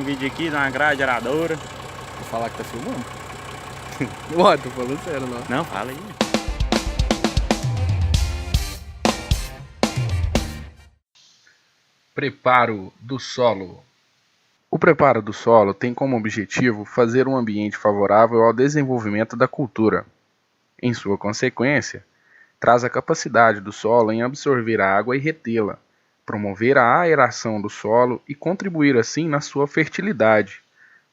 vídeo aqui na grade aradora. Vou falar que tá filmando? Ué, tô falando sério, não. Não, fala aí. Preparo do solo. O preparo do solo tem como objetivo fazer um ambiente favorável ao desenvolvimento da cultura. Em sua consequência, traz a capacidade do solo em absorver a água e retê-la, promover a aeração do solo e contribuir assim na sua fertilidade,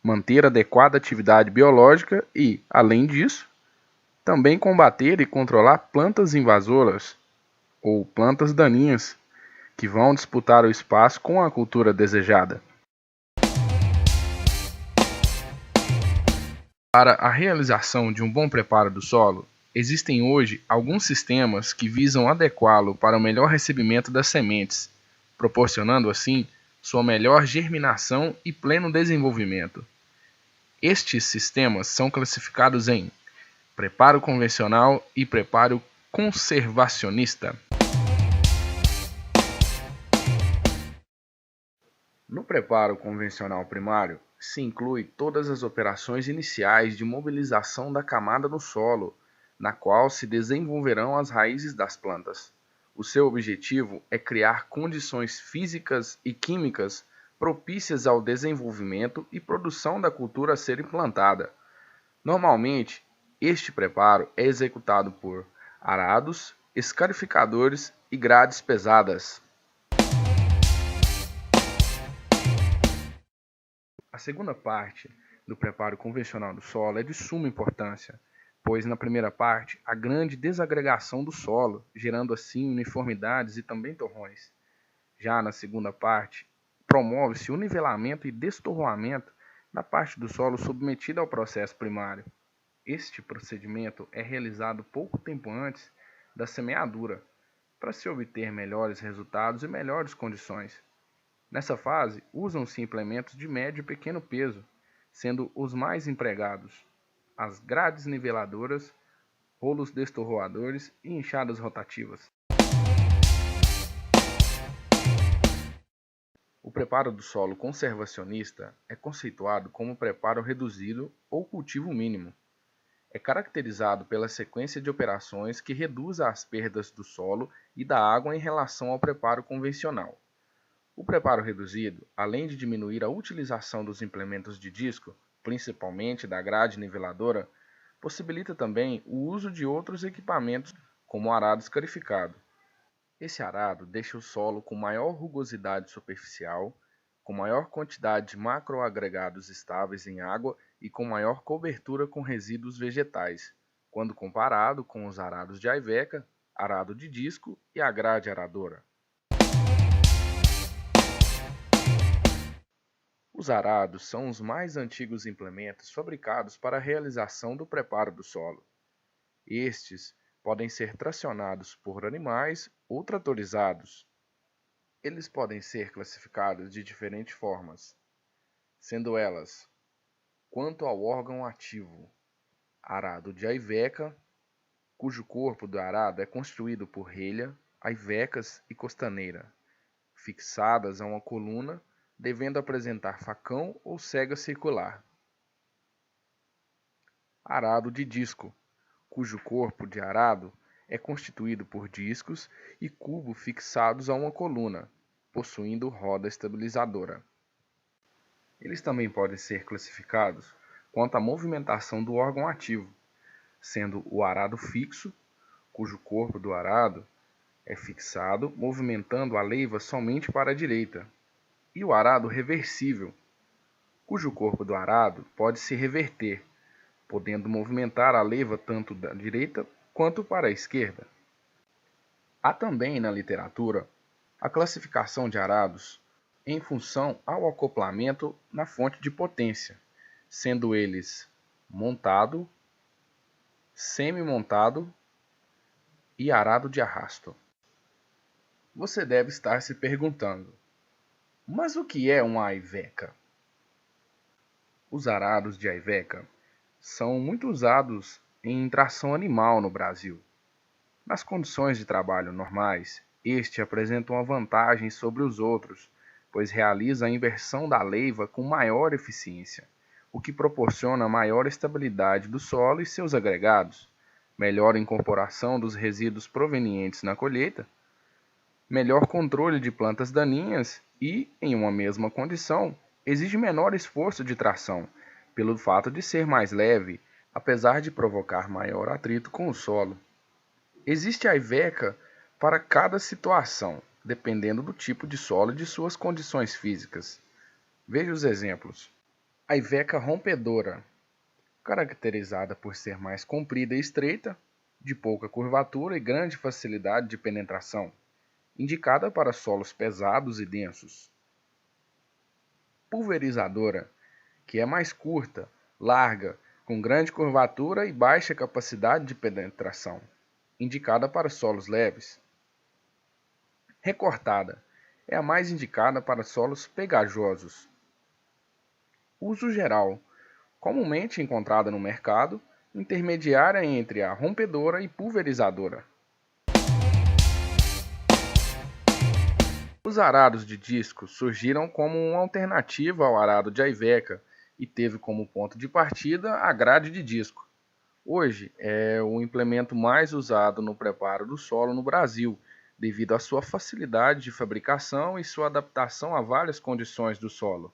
manter adequada atividade biológica e, além disso, também combater e controlar plantas invasoras ou plantas daninhas que vão disputar o espaço com a cultura desejada. Para a realização de um bom preparo do solo, existem hoje alguns sistemas que visam adequá-lo para o melhor recebimento das sementes, proporcionando assim sua melhor germinação e pleno desenvolvimento. Estes sistemas são classificados em preparo convencional e preparo conservacionista. No preparo convencional primário, se inclui todas as operações iniciais de mobilização da camada no solo, na qual se desenvolverão as raízes das plantas. O seu objetivo é criar condições físicas e químicas propícias ao desenvolvimento e produção da cultura a ser implantada. Normalmente, este preparo é executado por arados, escarificadores e grades pesadas. A segunda parte do preparo convencional do solo é de suma importância, pois na primeira parte há grande desagregação do solo, gerando assim uniformidades e também torrões. Já na segunda parte, promove-se o nivelamento e destorroamento da parte do solo submetida ao processo primário. Este procedimento é realizado pouco tempo antes da semeadura, para se obter melhores resultados e melhores condições. Nessa fase, usam-se implementos de médio e pequeno peso, sendo os mais empregados as grades niveladoras, rolos destorroadores e enxadas rotativas. O preparo do solo conservacionista é conceituado como preparo reduzido ou cultivo mínimo. É caracterizado pela sequência de operações que reduza as perdas do solo e da água em relação ao preparo convencional. O preparo reduzido, além de diminuir a utilização dos implementos de disco, principalmente da grade niveladora, possibilita também o uso de outros equipamentos, como o arado escarificado. Esse arado deixa o solo com maior rugosidade superficial, com maior quantidade de macroagregados estáveis em água e com maior cobertura com resíduos vegetais, quando comparado com os arados de Iveca, arado de disco e a grade aradora. Os arados são os mais antigos implementos fabricados para a realização do preparo do solo. Estes podem ser tracionados por animais ou tratorizados. Eles podem ser classificados de diferentes formas, sendo elas: quanto ao órgão ativo, arado de Iveca, cujo corpo do arado é construído por relha, aivecas e costaneira, fixadas a uma coluna, devendo apresentar facão ou sega circular. Arado de disco, cujo corpo de arado é constituído por discos e cubo fixados a uma coluna, possuindo roda estabilizadora. Eles também podem ser classificados quanto à movimentação do órgão ativo, sendo o arado fixo, cujo corpo do arado é fixado, movimentando a leiva somente para a direita, e o arado reversível, cujo corpo do arado pode se reverter, podendo movimentar a leiva tanto da direita quanto para a esquerda. Há também na literatura a classificação de arados em função ao acoplamento na fonte de potência, sendo eles montado, semi-montado e arado de arrasto. Você deve estar se perguntando: mas o que é uma Iveca? Os arados de Iveca são muito usados em tração animal no Brasil. Nas condições de trabalho normais, este apresenta uma vantagem sobre os outros, pois realiza a inversão da leiva com maior eficiência, o que proporciona maior estabilidade do solo e seus agregados, melhor incorporação dos resíduos provenientes na colheita, melhor controle de plantas daninhas e, em uma mesma condição, exige menor esforço de tração, pelo fato de ser mais leve, apesar de provocar maior atrito com o solo. Existe a IVECA para cada situação, dependendo do tipo de solo e de suas condições físicas. Veja os exemplos. A IVECA rompedora, caracterizada por ser mais comprida e estreita, de pouca curvatura e grande facilidade de penetração, indicada para solos pesados e densos. Pulverizadora, que é mais curta, larga, com grande curvatura e baixa capacidade de penetração, indicada para solos leves. Recortada, é a mais indicada para solos pegajosos. Uso geral, comumente encontrada no mercado, intermediária entre a rompedora e pulverizadora. Os arados de disco surgiram como uma alternativa ao arado de IVECA e teve como ponto de partida a grade de disco. Hoje é o implemento mais usado no preparo do solo no Brasil, devido à sua facilidade de fabricação e sua adaptação a várias condições do solo.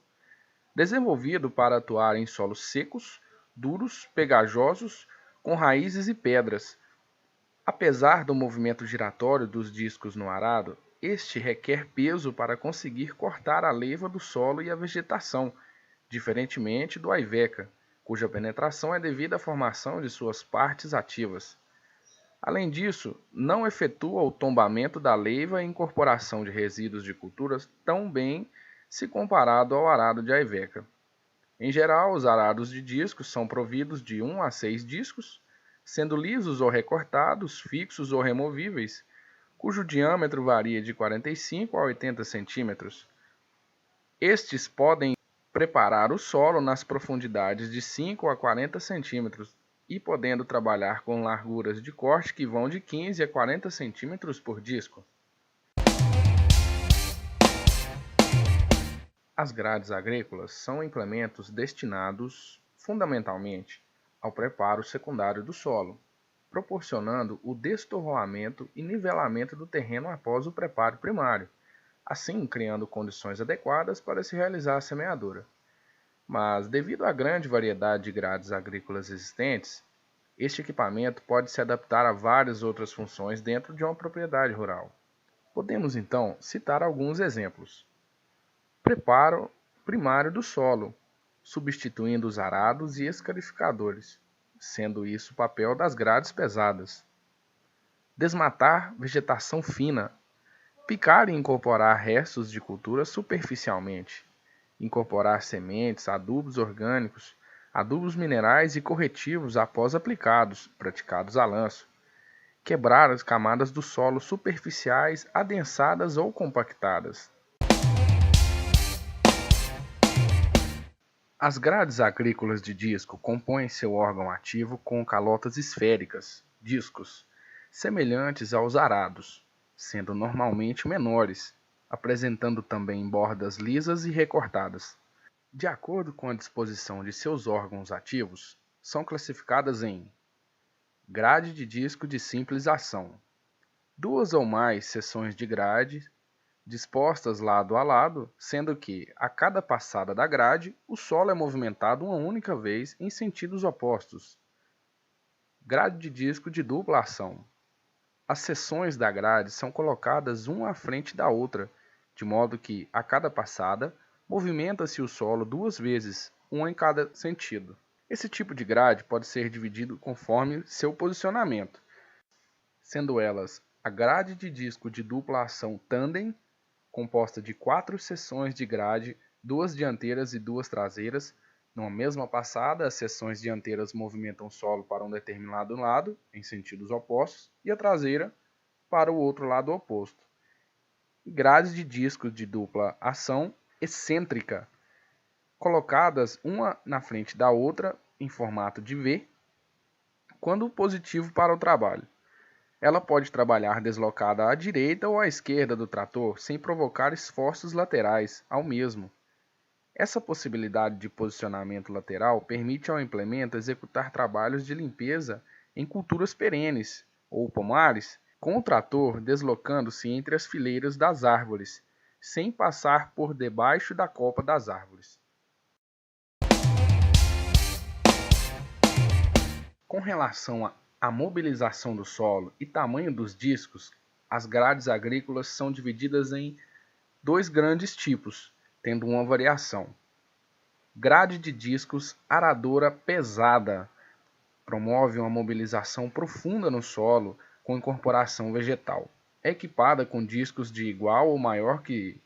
Desenvolvido para atuar em solos secos, duros, pegajosos, com raízes e pedras. Apesar do movimento giratório dos discos no arado, este requer peso para conseguir cortar a leiva do solo e a vegetação, diferentemente do IVECA, cuja penetração é devida à formação de suas partes ativas. Além disso, não efetua o tombamento da leiva e incorporação de resíduos de culturas tão bem se comparado ao arado de IVECA. Em geral, os arados de discos são providos de 1 a 6 discos, sendo lisos ou recortados, fixos ou removíveis, cujo diâmetro varia de 45 a 80 centímetros. Estes podem preparar o solo nas profundidades de 5 a 40 centímetros e podendo trabalhar com larguras de corte que vão de 15 a 40 centímetros por disco. As grades agrícolas são implementos destinados, fundamentalmente, ao preparo secundário do solo, proporcionando o destorroamento e nivelamento do terreno após o preparo primário, assim criando condições adequadas para se realizar a semeadura. Mas, devido à grande variedade de grades agrícolas existentes, este equipamento pode se adaptar a várias outras funções dentro de uma propriedade rural. Podemos, então, citar alguns exemplos. Preparo primário do solo, substituindo os arados e escarificadores, sendo isso o papel das grades pesadas. Desmatar vegetação fina, picar e incorporar restos de cultura superficialmente, incorporar sementes, adubos orgânicos, adubos minerais e corretivos após aplicados, praticados a lanço, quebrar as camadas do solo superficiais adensadas ou compactadas. As grades agrícolas de disco compõem seu órgão ativo com calotas esféricas, discos, semelhantes aos arados, sendo normalmente menores, apresentando também bordas lisas e recortadas. De acordo com a disposição de seus órgãos ativos, são classificadas em grade de disco de simples ação, 2 ou mais seções de grade, dispostas lado a lado, sendo que, a cada passada da grade, o solo é movimentado uma única vez em sentidos opostos. Grade de disco de dupla ação. As seções da grade são colocadas uma à frente da outra, de modo que, a cada passada, movimenta-se o solo 2 vezes, uma em cada sentido. Esse tipo de grade pode ser dividido conforme seu posicionamento, sendo elas a grade de disco de dupla ação tandem, composta de 4 seções de grade, 2 dianteiras e 2 traseiras. Numa mesma passada, as seções dianteiras movimentam o solo para um determinado lado, em sentidos opostos, e a traseira para o outro lado oposto. E grades de disco de dupla ação excêntrica, colocadas uma na frente da outra em formato de V, quando positivo para o trabalho. Ela pode trabalhar deslocada à direita ou à esquerda do trator sem provocar esforços laterais ao mesmo. Essa possibilidade de posicionamento lateral permite ao implemento executar trabalhos de limpeza em culturas perenes ou pomares, com o trator deslocando-se entre as fileiras das árvores, sem passar por debaixo da copa das árvores. Com relação à mobilização do solo e tamanho dos discos, as grades agrícolas são divididas em dois grandes tipos, tendo uma variação. Grade de discos aradora pesada promove uma mobilização profunda no solo com incorporação vegetal. É equipada com discos de igual ou maior que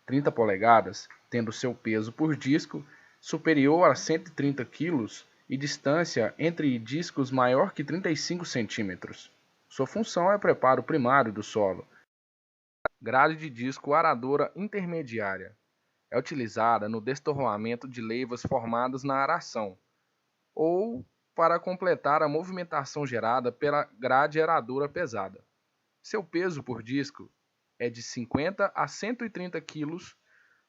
30 polegadas, tendo seu peso por disco superior a 130 kg e distância entre discos maior que 35 cm. Sua função é o preparo primário do solo. Grade de disco aradora intermediária. É utilizada no destorroamento de leivas formadas na aração, ou para completar a movimentação gerada pela grade aradora pesada. Seu peso por disco é de 50 a 130 kg,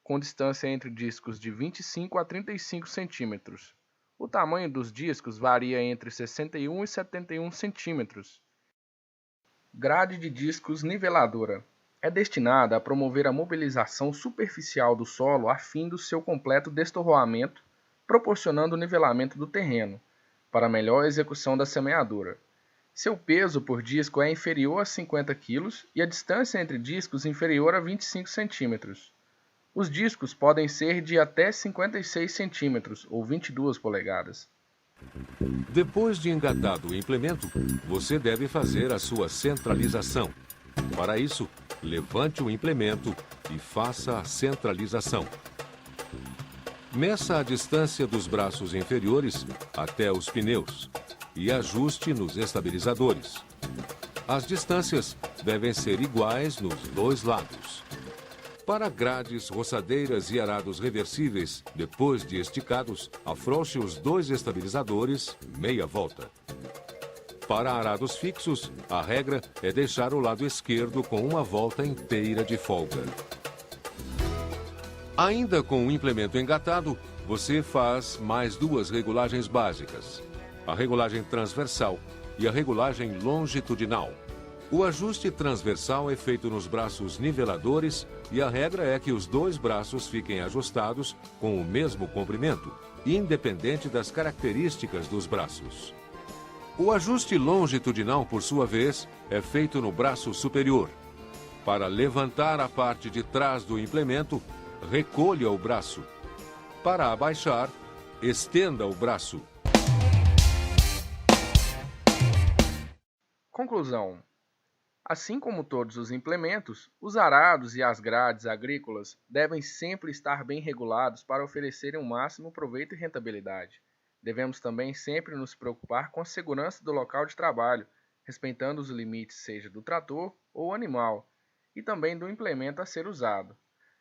com distância entre discos de 25 a 35 cm. O tamanho dos discos varia entre 61 e 71 cm. Grade de discos niveladora. É destinada a promover a mobilização superficial do solo a fim do seu completo destorroamento, proporcionando o nivelamento do terreno, para melhor execução da semeadura. Seu peso por disco é inferior a 50 kg e a distância entre discos inferior a 25 cm. Os discos podem ser de até 56 cm ou 22 polegadas. Depois de engatado o implemento, você deve fazer a sua centralização. Para isso, levante o implemento e faça a centralização. Meça a distância dos braços inferiores até os pneus e ajuste nos estabilizadores. As distâncias devem ser iguais nos dois lados. Para grades, roçadeiras e arados reversíveis, depois de esticados, afrouxe os dois estabilizadores meia volta. Para arados fixos, a regra é deixar o lado esquerdo com uma volta inteira de folga. Ainda com o implemento engatado, você faz mais duas regulagens básicas: a regulagem transversal e a regulagem longitudinal. O ajuste transversal é feito nos braços niveladores e a regra é que os dois braços fiquem ajustados com o mesmo comprimento, independente das características dos braços. O ajuste longitudinal, por sua vez, é feito no braço superior. Para levantar a parte de trás do implemento, recolha o braço. Para abaixar, estenda o braço. Conclusão. Assim como todos os implementos, os arados e as grades agrícolas devem sempre estar bem regulados para oferecerem o máximo proveito e rentabilidade. Devemos também sempre nos preocupar com a segurança do local de trabalho, respeitando os limites seja do trator ou animal, e também do implemento a ser usado.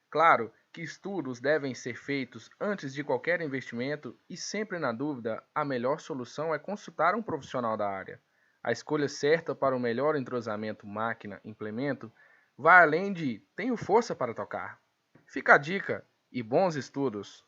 Claro que estudos devem ser feitos antes de qualquer investimento e sempre na dúvida, a melhor solução é consultar um profissional da área. A escolha certa para o melhor entrosamento máquina-implemento vai além de tenho força para tocar. Fica a dica e bons estudos!